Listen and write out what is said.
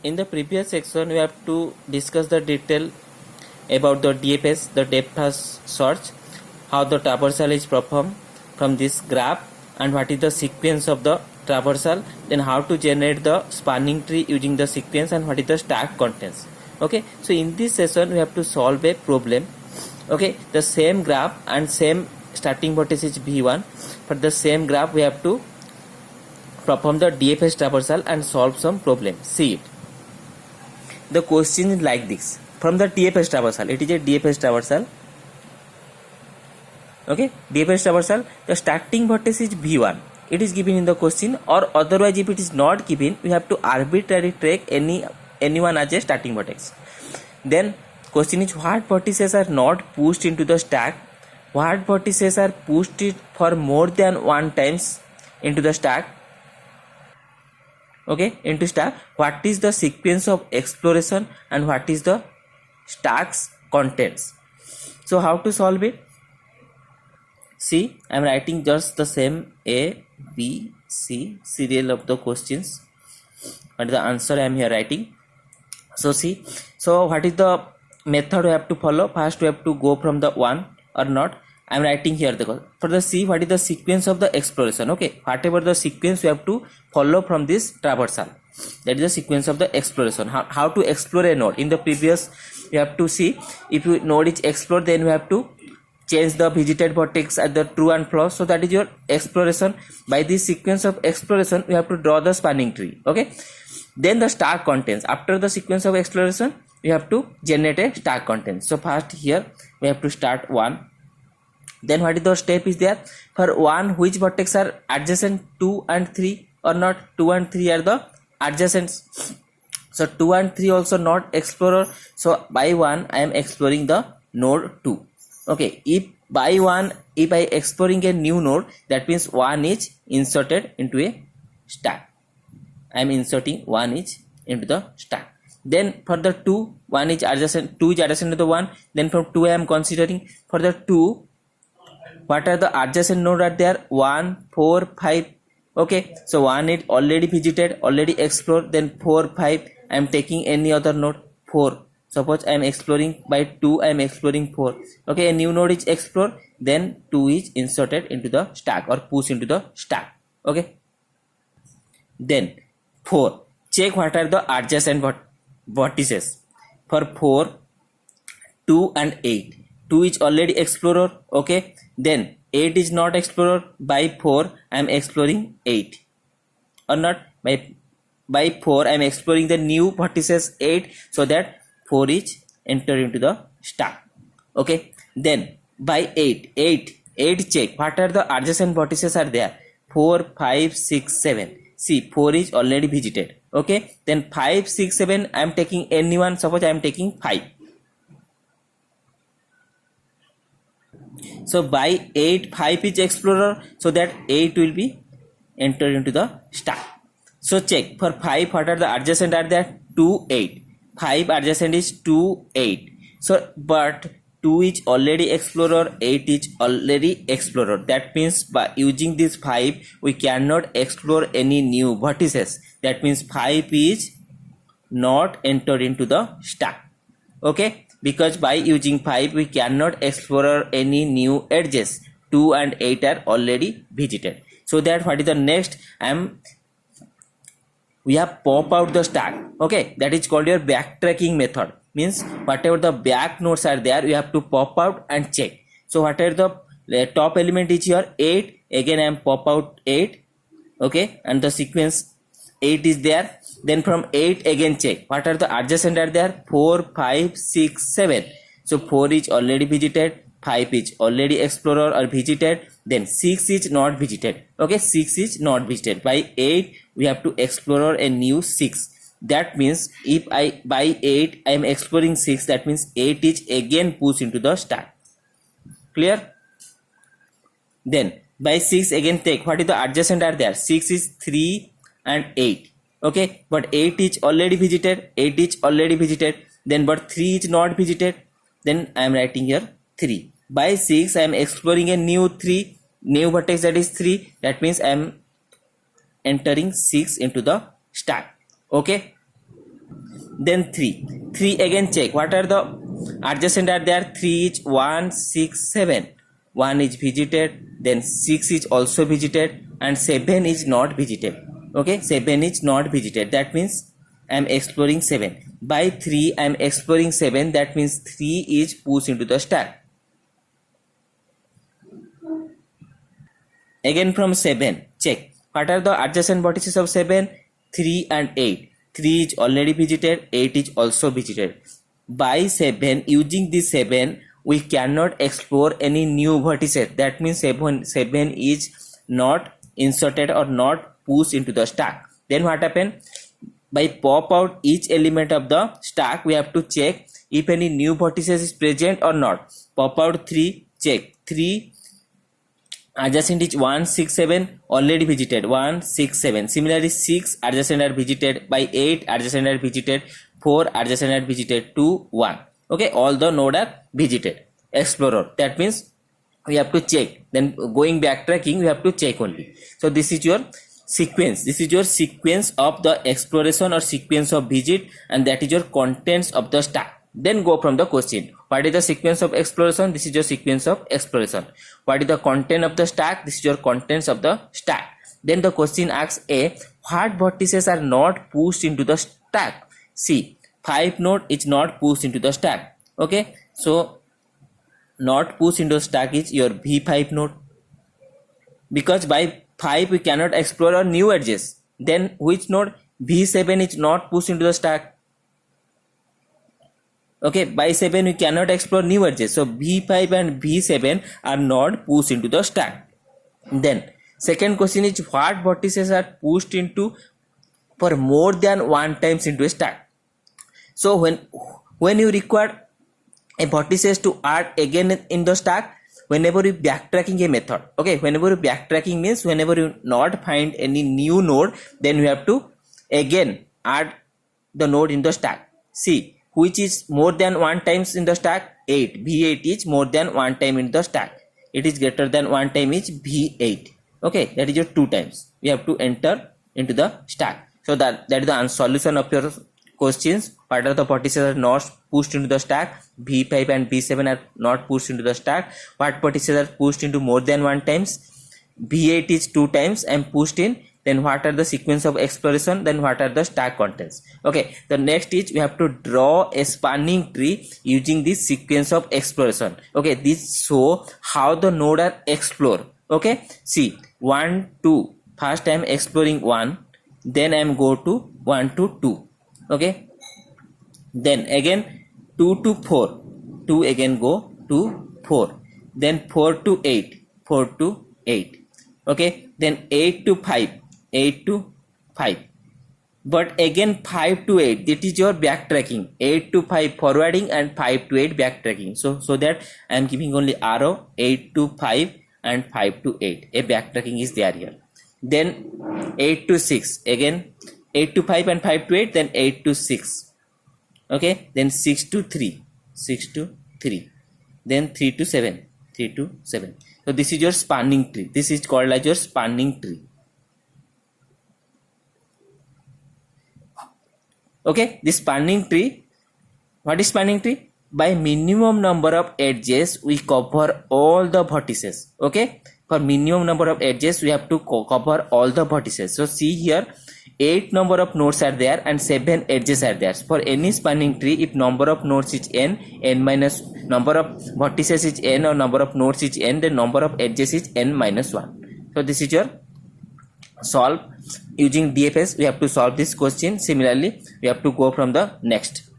In the previous section, we have to discuss the detail about the DFS, the depth first search, how the traversal is performed from this graph, and what is the sequence of the traversal, then how to generate the spanning tree using the sequence, and what is the stack contents. Okay, so in this session we have to solve a problem. Okay, the same graph and same starting vertex is V1. For the same graph we have to perform the DFS traversal and solve some problem. See it. The question is like this. From the DFS traversal, it is a DFS traversal. Okay, DFS traversal, the starting vertex is V1. It is given in the question, or otherwise if it is not given, we have to arbitrarily take anyone as a starting vertex. Then question is, what vertices are not pushed into the stack? What vertices are pushed it for more than one times into the stack? Okay, into stack. What is the sequence of exploration and what is the stack's contents? So how to solve it? See, I am writing just the same A, B, C serial of the questions, but the answer I am here writing. So see, so what is the method we have to follow? First we have to go from the 1 or not. I am writing here for the C, what is the sequence of the exploration? Okay, whatever the sequence we have to follow from this traversal, that is the sequence of the exploration. How to explore a node? In the previous you have to see, if your node is explored, then we have to change the visited vertex at the true and false. So that is your exploration. By this sequence of exploration we have to draw the spanning tree. Okay, then the stack contents. After the sequence of exploration we have to generate a stack contents. So first here we have to start 1. Then what is the step is there? For 1, which vertex are adjacent 2 and 3 or not? 2 and 3 are the adjacents. So 2 and 3 also not explorer. So by 1 I am exploring the node 2. Okay, if by 1, if I exploring a new node, that means 1 is inserted into a stack. I am inserting 1 is into the stack. Then for the 2, 1 is adjacent, 2 is adjacent to the 1. Then from 2 I am considering. For the 2, what are the adjacent nodes are there? 1, 4, 5. Okay, so 1 is already visited, already explored. Then 4, 5, I am taking any other node. 4. Suppose I am exploring by 2, I am exploring 4. Okay, a new node is explored, then 2 is inserted into the stack or pushed into the stack. Okay, then 4, check what are the adjacent vertices. For 4, 2 and 8. 2 is already explorer. Okay, then 8 is not explorer. By 4 I am exploring 8 or not? By 4 I am exploring the new vertices 8, so that 4 is entered into the stack. Okay, then by 8 check what are the adjacent vertices are there. 4, 5, 6, 7. See, 4 is already visited. Okay, then 5, 6, 7 I am taking anyone. Suppose I am taking 5. So by 8, 5 is explorer, so that 8 will be entered into the stack. So check for 5 what are the adjacent are there. 2, 8. 5 adjacent is 2, 8. So but 2 is already explorer, 8 is already explorer. That means by using this 5 we cannot explore any new vertices. That means 5 is not entered into the stack. Okay, because by using 5 we cannot explore any new edges. 2 and 8 are already visited. So that what is the next? We have pop out the stack. Okay, that is called your backtracking method. Means whatever the back nodes are there, you have to pop out and check. So whatever the top element is here 8, again I am pop out 8. Okay, and the sequence 8 is there. Then from 8 again check what are the adjacent are there. 4, 5, 6, 7. So 4 is already visited, 5 is already explorer or visited, then 6 is not visited. Okay, 6 is not visited. By 8 we have to explore a new 6. That means if I by 8 I am exploring 6, that means 8 is again pushed into the stack. Clear? Then by 6 again take what is the adjacent are there. 6 is 3 and 8. Okay, but 8 is already visited, 8 is already visited. Then but 3 is not visited, then I am writing here 3. By 6 I am exploring a new 3, new vertex, that is 3. That means I am entering 6 into the stack. Okay, then 3 again check what are the adjacent are there. 3 is 1 6 7, 1 is visited, then 6 is also visited, and 7 is not visited. Okay, 7 is not visited, that means I am exploring 7. By 3 I am exploring 7, that means 3 is pushed into the stack. Again from 7 check what are the adjacent vertices of 7. 3 and 8. 3 is already visited, 8 is also visited. By 7, using this 7 we cannot explore any new vertices, that means 7 is not inserted or not pushed into the stack. Then what happened? By pop out each element of the stack, we have to check if any new vertices is present or not. Pop out 3, check 3 adjacent is 1 6 7, already visited 1 6 7. Similarly 6 adjacent are visited. By 8 adjacent are visited, 4 adjacent are visited, 2 1. Okay, all the node are visited. Explorer, that means we have to check. Then going backtracking we have to check only. So this is your sequence. This is your sequence of the exploration or sequence of visit, and that is your contents of the stack. Then go from the question. What is the sequence of exploration? This is your sequence of exploration. What is the content of the stack? This is your contents of the stack. Then the question asks what vertices are not pushed into the stack? See, 5 node is not pushed into the stack. Okay, so not pushed into the stack is your V5 node, because by 5 we cannot explore a new edges. Then which node? V7 is not pushed into the stack. Okay, by 7 we cannot explore new edges, so V5 and V7 are not pushed into the stack. Then second question is what vertices are pushed into for more than one times into a stack. So when you require a vertices to add again in the stack, whenever you backtracking a method. Okay, whenever you backtracking means whenever you not find any new node, then you have to again add the node in the stack. See, which is more than one times in the stack? 8. V8 is more than one time in the stack. It is greater than one time is V8. Okay, that is your 2 times. We have to enter into the stack. So that is the solution of your questions. What are the vertices are not pushed into the stack? V5 and V7 are not pushed into the stack. What vertices are pushed into more than one times? V8 is 2 times and pushed in. Then what are the sequence of exploration? Then what are the stack contents? Okay, the next is we have to draw a spanning tree using this sequence of exploration. Okay, this show how the node are explored. Okay, see 1 2. First I am exploring 1, then I am go to 1 to 2. Okay, then again 2 to 4, 2 again go to 4, then 4 to 8, 4 to 8. Okay, then 8 to 5, 8 to 5, but again 5 to 8, that is your backtracking. 8 to 5 forwarding and 5 to 8 backtracking. So that I am giving only arrow 8 to 5 and 5 to 8. A backtracking is there here. Then 8 to 6, again 8 to 5 and 5 to 8, then 8 to 6. Okay, then 6 to 3, 6 to 3, then 3 to 7, 3 to 7. So this is your spanning tree. This is called as your spanning tree. Okay, this spanning tree, what is spanning tree? By minimum number of edges we cover all the vertices. Okay, for minimum number of edges we have to cover all the vertices. So see here, 8 number of nodes are there and 7 edges are there. For any spanning tree, if number of nodes is n minus number of vertices is n or number of nodes is n, then number of edges is n minus 1. So this is your solve using DFS. We have to solve this question. Similarly, we have to go from the next.